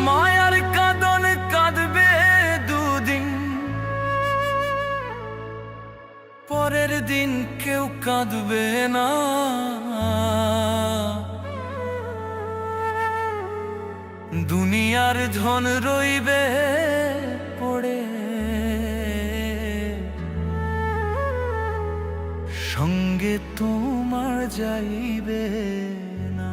মায়ার কাঁদন কাঁদবে দুদিন, পরের দিন কেউ কাঁদবে না। দুনিয়ার ধন রইবে পড়ে, সঙ্গে তোমার যাইবে না।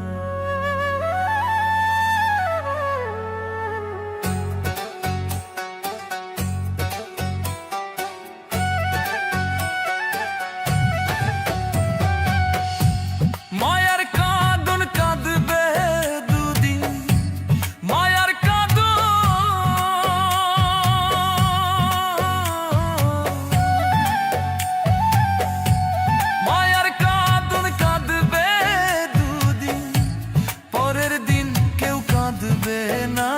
মায়ার কাঁদন কাঁদবে দুদিন, মায়ার কাঁদন, মায়ার কাঁদন কাঁদবে দুদিন, পরের দিন কেউ কাঁদবে না।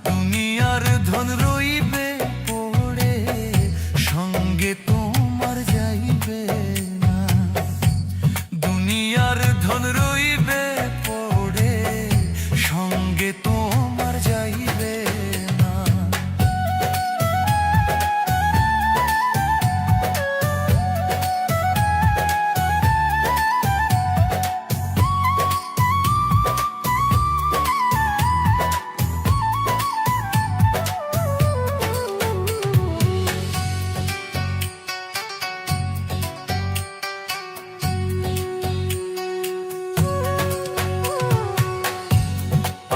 দুনিয়ার ধন রইবে পড়ে, সঙ্গে তোমার যাইবে না। দুনিয়ার ধন রইবে পড়ে, সঙ্গে তোমার যাইবে না।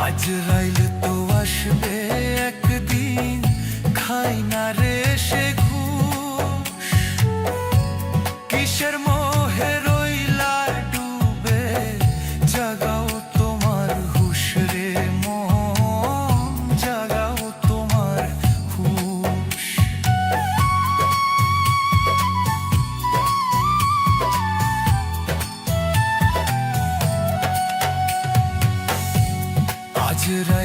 আজরাইল তো আসবে একদিন, খাই না রে সে ঘুষ। কিসের মোহে রইলা ডুবে, জাগাও তোমার হুশ রে মন, জাগাও তোমার হুশ। আজরাইল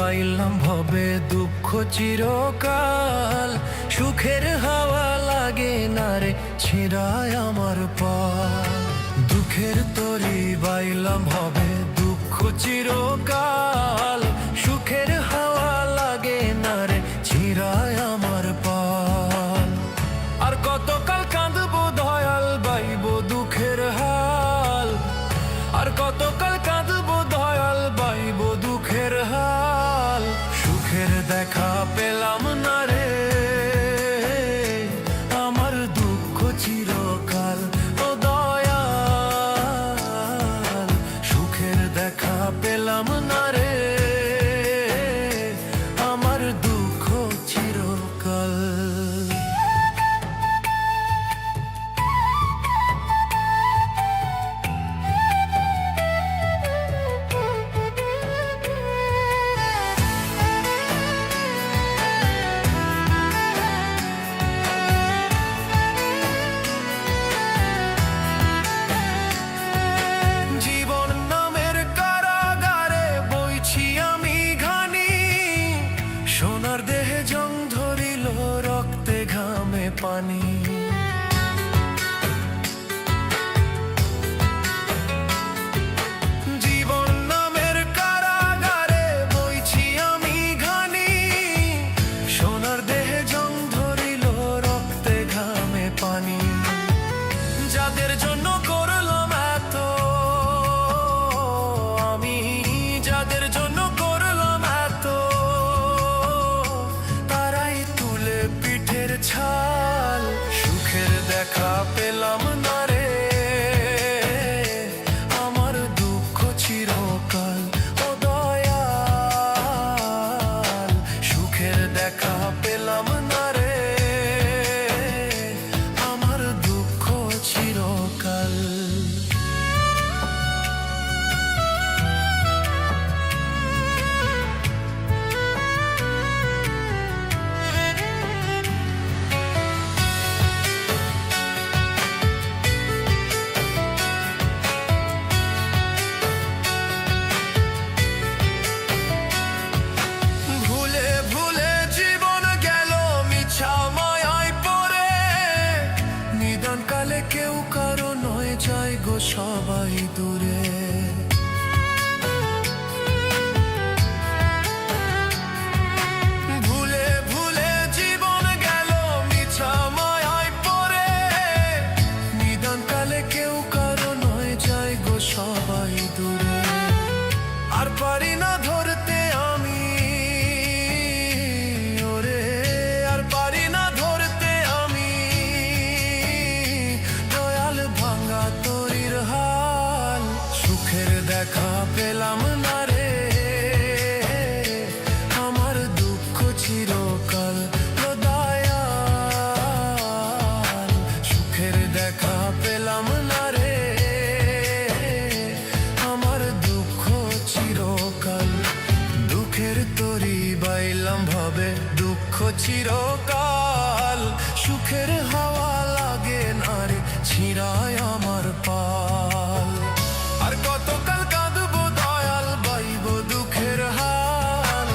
বাইলাম ভবে দুঃখ চিরকাল, সুখের হাওয়া লাগে না রে ছিঁড়ায় আমার পাল। দুঃখের তরি বাইলাম হবে দুঃখ চিরকাল, সুখের হাওয়া লাগে না রে ছিঁড়ায় আমার পাল। আর কতকাল কাঁদবো দয়াল বাইব দুঃখের হাল, আর কতকাল কাঁদবো দয়াল বাইব দুঃখের হাল। সুখের দেখা পেলাম না রে আমার দুঃখ চিরকাল, ও দয়াল সুখের দেখা পেলাম না রে আমার দুঃখ চিরকাল। সোনার দেহে জং ধরিল রক্তে ঘামে পানি, জীবন নামের কারাগারে বইছি আমি ঘানি। সোনার দেহে জং ধরিল রক্তে ঘামে পানি, যাদের জন্য করলাম এত আমি, যাদের জন্য করলাম এত ছাল। সুখের দেখা পেলাম না রে আমার দুঃখ চিরকাল, ও দয়াল সুখের দেখা পেলাম না রে আমার দুঃখ চিরকাল। কালে কেউ কারো নয় যায় গো সবাই দূরে, ভুলে ভুলে জীবন গেল মিছা মায়ায় পড়ে। নিদান কালে কেউ কারো নয় যায় গো সবাই দূরে, আর পারি না ধরতে আমি ওরে, আর পারি না ধরতে আমি ভাঙা তরির হাল। সুখের দেখা পেলাম না রে আমার দুঃখ চিরকাল, ও দয়াল সুখের দেখা পেলাম না রে আমার দুঃখ চিরকাল। দুঃখের তরি বাইলাম ভাবে দুঃখ চিরকাল, সুখের হাওয়া লাগে না রে ছিঁড়ায় আমার পাল। আর কতকাল কাঁদবো দয়াল বাইব দুঃখের হাল,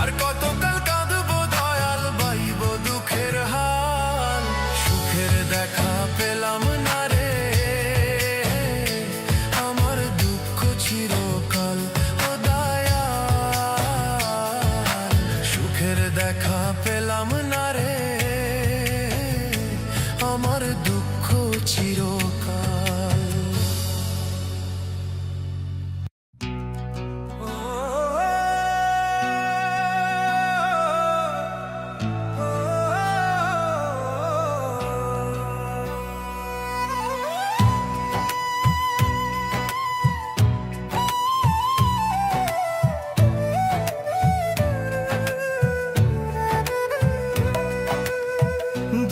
আর কতকাল কাঁদবো দয়াল বাইব দুঃখের হাল। সুখের দেখা পেলাম না রে আমার দুঃখ চিরকাল, ও দয়াল সুখের দেখা পেলাম না রে আমার দুঃখ চিরকাল।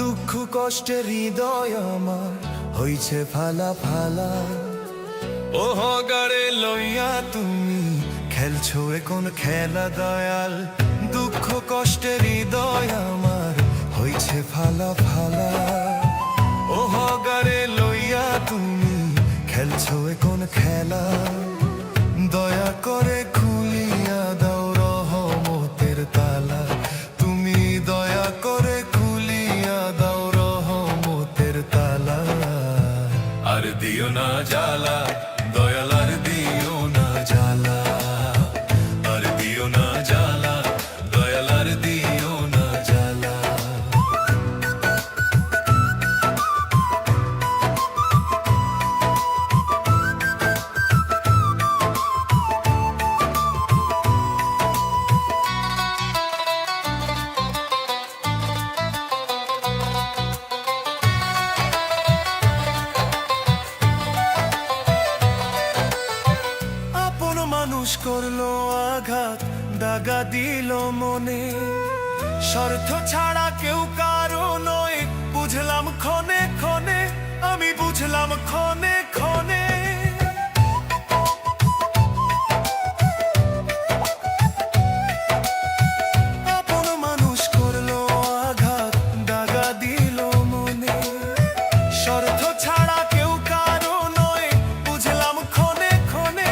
দুঃখ কষ্টের হৃদয় আমার হইছে ফালা ফালা, ও হগারে লইয়া তুমি খেলছো কোন খেলা দয়াল। দুঃখ কষ্টের হৃদয় আমার হইছে ফালা ফালা, ও হগারে লইয়া তুমি খেলছো কোন খেলা। দয়া করে খুলিয়া দাও রহ দিও না জ্বালা দয়াল আর দিও না জ্বালা আর দিও না জ্বালা দয়াল আর দিও না জ্বালা মানুষ করলো আঘাত দাগা দিল মনে স্বার্থ ছাড়া কেউ কারো নয় বুঝলাম ক্ষণে ক্ষণে আমি বুঝলাম ক্ষণে ক্ষণে আপন মানুষ করলো আঘাত দাগা দিল মনে স্বার্থ ছাড়া কেউ কারো নয় বুঝলাম ক্ষণে ক্ষণে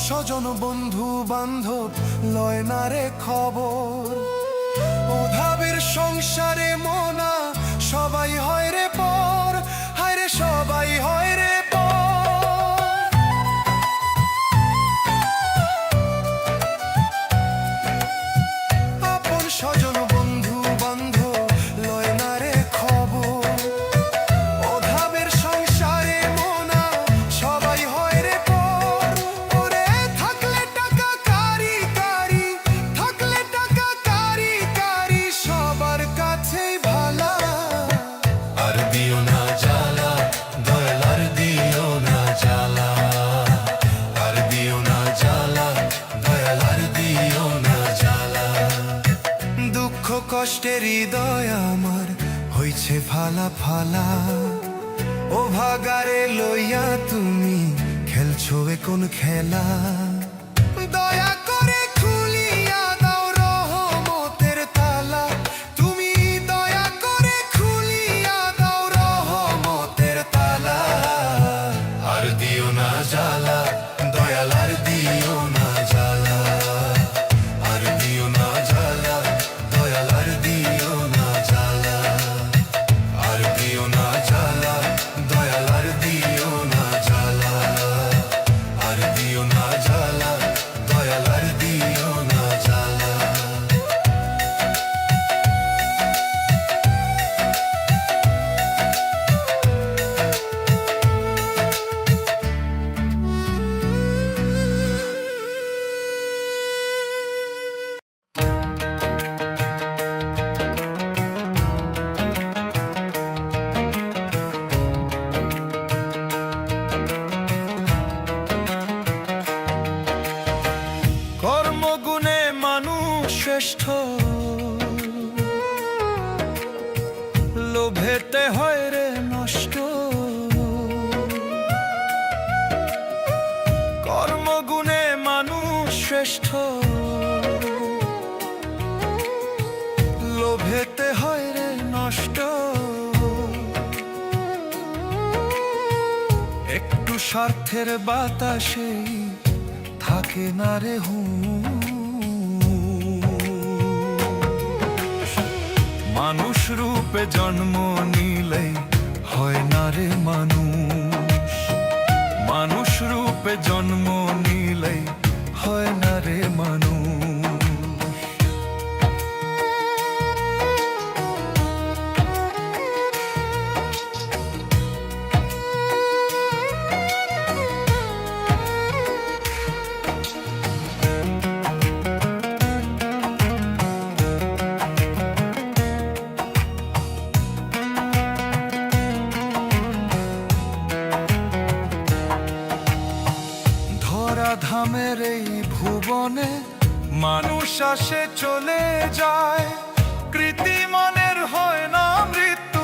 স্বজন বন্ধু বান্ধব লয় না রে খবর অভাবের সংসারে মনা সবাই হয় রে পর হায় রে সবাই হয় রে পর আপন স্বজন বন্ধু বান্ধব লয় না রে খবর অভাবের সংসারে মনা সবাই হয় রে কষ্টের হৃদয় আমার হইছে ফালা ফালা ও ভাগারে লইয়া তুমি খেলছো কোন খেলা দয়া করে খুলিয়া দাও রহমতের তালা তুমি দয়া করে খুলিয়া দাও রহমতের তালা আর দিও না জ্বালা দয়াল আর দিও না জ্বালা আর দিও না জ্বালা দয়াল আর দিও না জ্বালা আর দিও না জ্বালা দয়াল আর দিও না জ্বালা আর দিও না জ্বালা দয়াল আর দিও না জ্বালা কর্মগুণে মানুষ শ্রেষ্ঠ লোভেতে হয় রে নষ্ট কর্মগুণে মানুষ শ্রেষ্ঠ লোভেতে হয় রে নষ্ট একটু স্বার্থের বাতাসে থাকে না রে মানুষ রূপে জন্ম নিলে হয় না রে মানুষ মানুষ রূপে জন্ম নিলে হয় না রে মানুষ ধরাধামের এই ভুবনে মানুষ আসে চলে যায়, কৃতি মনের হয় না মৃত্যু,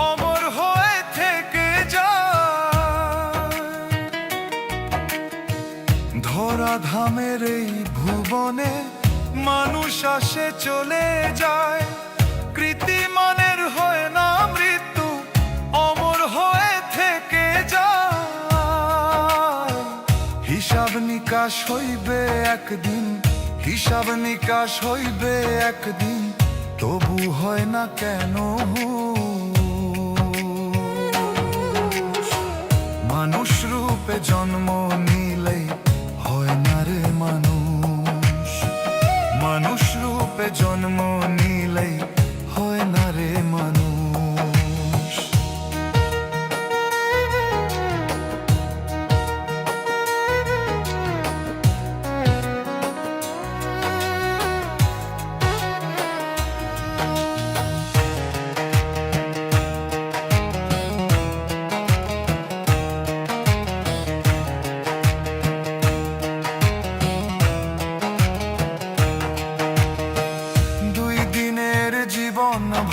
অমর হয়ে থেকে যায়। ধরাধামের এই ভুবনে মানুষ আসে চলে যায়, কৃতি মনের হয় না মৃত্যু, অমর হয়ে থেকে যায়। হিসাব নিকাশ হইবে একদিন, হিসাব নিকাশ হইবে একদিন, তবু হয় না কেন মানুষ রূপে জন্ম নিলেই হয় না রে মানুষ, মানুষ রূপে জন্ম নিলেই হয় না রে মানুষ।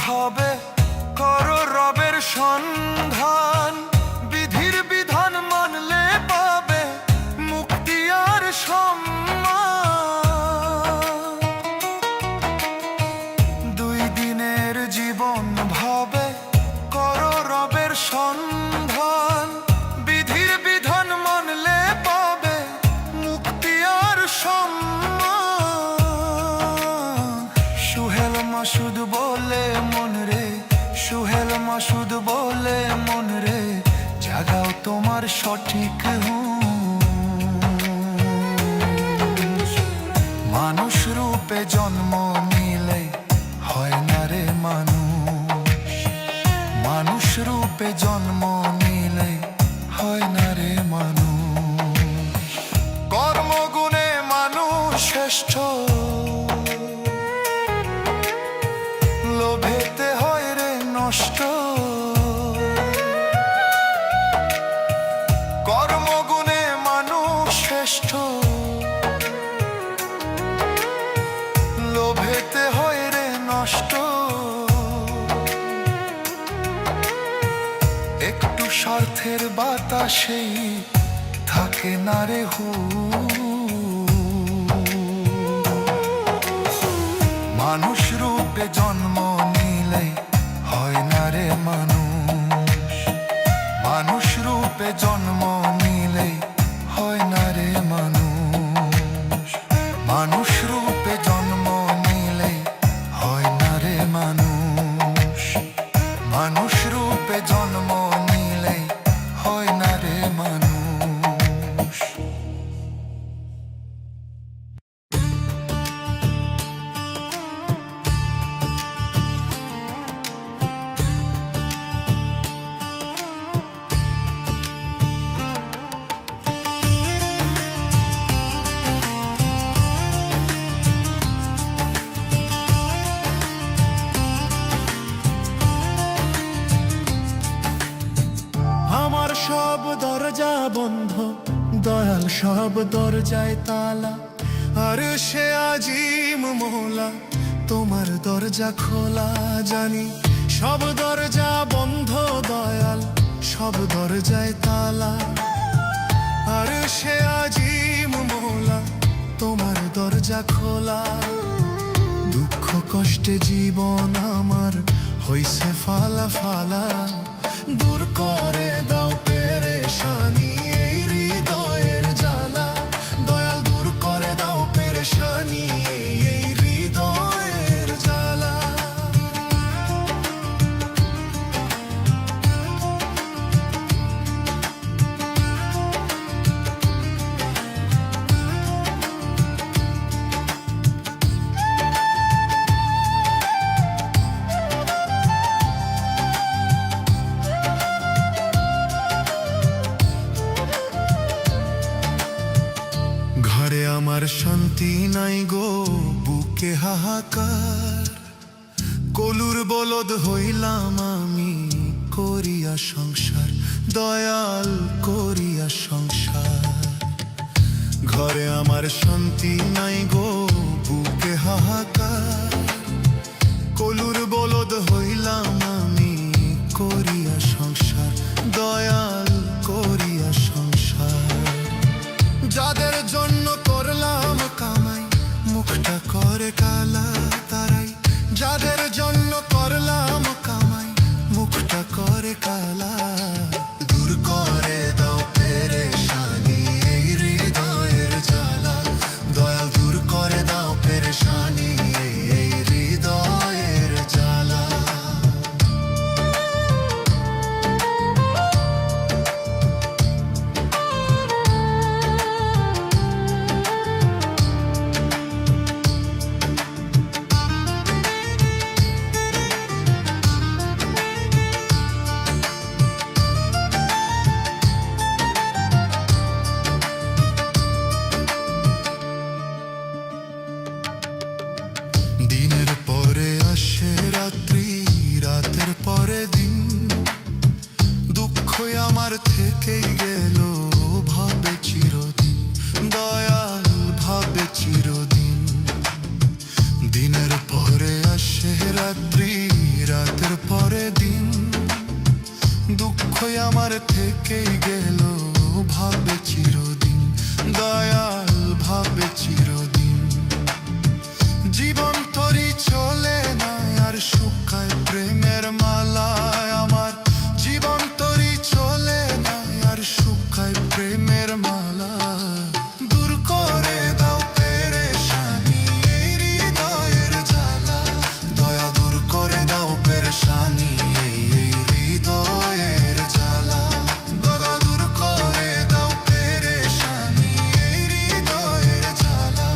ভাবে করো রবের সন্ধান, বিধির বিধান মানলে পাবে মুক্তি আর সম্মান। দুই দিনের জীবন ভাবে করো রবের সন্ধান, বিধির বিধান মানলে পাবে মুক্তি আর সম্মান। সুহেল মাসুদ বলে মন রে, সুহেল মাসুদ বলে মন রে, জাগাও তোমার সঠিক হুঁশ। মানুষ রূপে জন্ম নিলে হয় না রে মানুষ, মানুষ রূপে জন্ম নিলে হয় না রে মানুষ। কর্মগুণে মানুষ শ্রেষ্ঠ, লোভেতে হয় রে নষ্ট। কর্মগুণে মানুষ শ্রেষ্ঠ, লোভেতে হয় রে নষ্ট। একটু স্বার্থের বাতাসেই থাকে না রে মানুষ রূপে জন্ম নিলে হয় না রে মানুষ, মানুষ রূপে জন্ম নিলে হয় না রে মানুষ, মানুষ রূপে জন্ম নিলে হয় না রে মানুষ, মানুষ রূপে জন্ম নিলে হয় না রে মানুষ। সব দরজা বন্ধ, দয়াল সব দরজায় তালা, আর সে আজিম মোলা তোমার দরজা খোলা। জানি সব দরজা বন্ধ দয়াল, সব দরজায় তালা, আর সে আজিম মোলা তোমার দরজা খোলা। দুঃখ কষ্টে জীবন আমার হইছে ফালা ফালা, দূর করে দাও পেরেশানি এই হৃদয়ের জ্বালা। দয়াল দূর করে দাও পেরেশানি এই হৃদয়ের জ্বালা। আমার শান্তি নাই গো, বুকে হাহাকার, কলুর বলদ হইলাম আমি করিয়া সংসার, দয়াল করিয়া সংসার। ঘরে আমার শান্তি নাই গো, বুকে হাহাকার। কলুর বলদ হইলাম আমি, করিয়া সংসার দয়াল করিয়া সংসার। যাদের জন্য করলাম কামাই, মুখটা করে কালা তারাই। যাদের জন্য করলাম কামাই, মুখটা করে কালা। দূর করে দাও পেরেশানি এই হৃদয়ের জ্বালা, দয়াল দূর করে দাও পেরেশানি এই হৃদয়ের জ্বালা। দিনের পরে আসে রাত্রি, রাতের পরে দিন। দুঃখই আমার থেকেই গেল ভাবে চিরদিন, দয়াল ভাবে চিরদিন। দিনের পরে আসে রাত্রি, রাতের পরে দিন। দুঃখই আমার থেকেই গেল ভাবে চিরদিন, দয়াল ভাবে চিরদিন। জীবন তরি চলে না আর শুকায় প্রেমের মালায় আমার। জীবন তরি চলে না আর শুকায় প্রেমের মালা। দূর করে দাও পেরেশানি এই হৃদয়ের জ্বালা, দয়া দূর করে দাও পেরেশানি এই হৃদয়ের জ্বালা। দয়া দূর করে দাও পেরেশানি এই হৃদয়ের জ্বালা।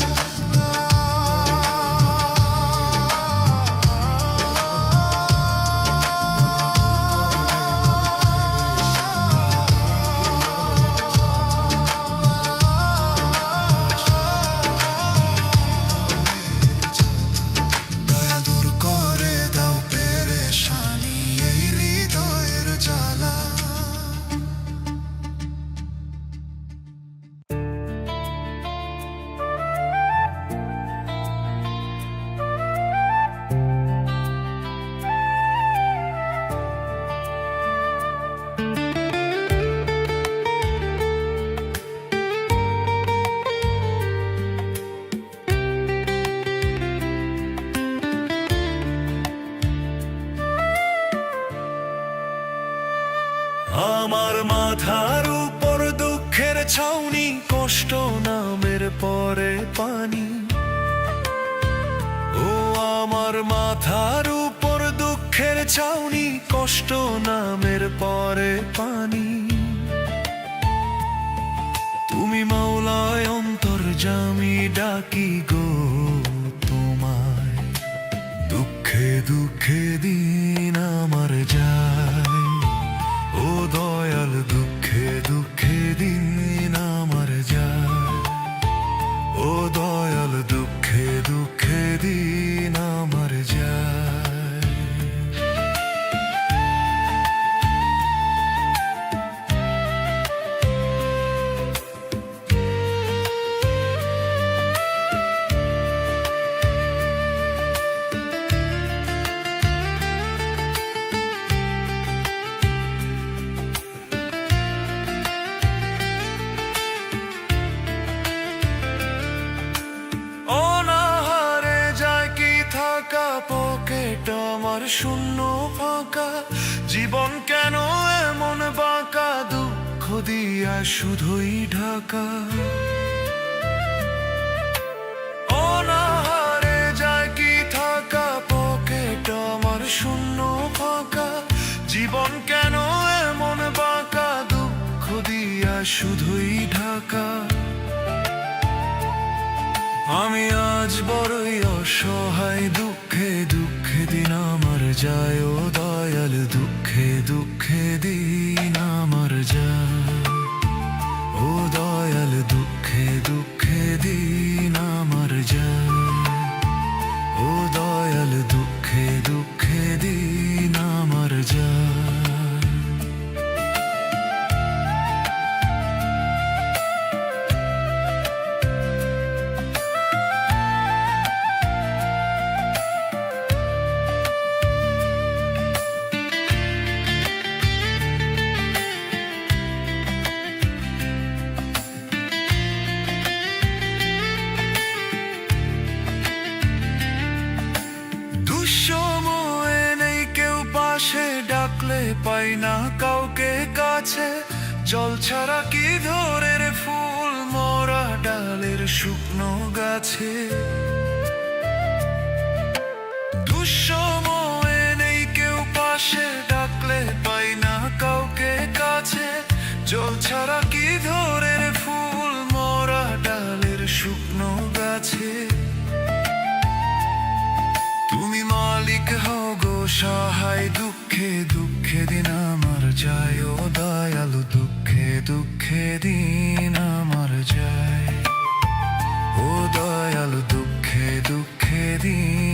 দয়া দূর করে দাও পেরেশানি এই হৃদয়ের জ্বালা। আমার মাথার উপর দুঃখের ছাউনি, কষ্ট নামের পরে পানি। ও আমার মাথার উপর দুঃখের ছাউনি, কষ্ট নামের পরে পানি। তুমি মাওলায় অন্তর্যামী, ডাকি গো তোমায়। দুঃখে দুঃখে দিন আমার যায়, ও দয়াল দুঃখে দুঃখে দিন আমার যায়। ও দয়াল দুঃখে দুঃখে দিন আমার যায়। অনাহারে যায় কি থাকা, পকেট আমার শূন্য ফাঁকা। জীবন কেন এমন বাঁকা, দুঃখ দিয়া শুধুই ঢাকা। অনাহারে যায় কি থাকা, পকেট আমার শূন্য ফাঁকা। জীবন কেন এমন বাঁকা, দুঃখ দিয়া শুধুই ঢাকা। আমি আজ বড়ই অসহায়, দুঃখে দুঃখে দিন আমার যায়। ও দয়াল দুঃখে দুঃখে দিন আমার যায়। ও দয়াল দুঃখে দুঃখে দিন আমার যায়। ও দয়াল দুঃখে দুঃখে দিন আমার যায়। পাই না কাউকে কাছে, জল ছাড়া কি ধরে রে ফুল মরা ডালের শুকনো গাছে। দুঃসময়ে নেই কেউ পাশে, ডাকলে পাই না কাউকে কাছে, জল ছাড়া কি ধরে রে ফুল মরা ডালের শুকনো গাছে। তুমি মালিক হও গো সহায়, দুঃখে দুঃখে দিন আমার যায়, ও দয়ালু দুঃখে দুঃখে দিন আমার যায়, ও দয়ালু দুঃখে দুঃখে দিন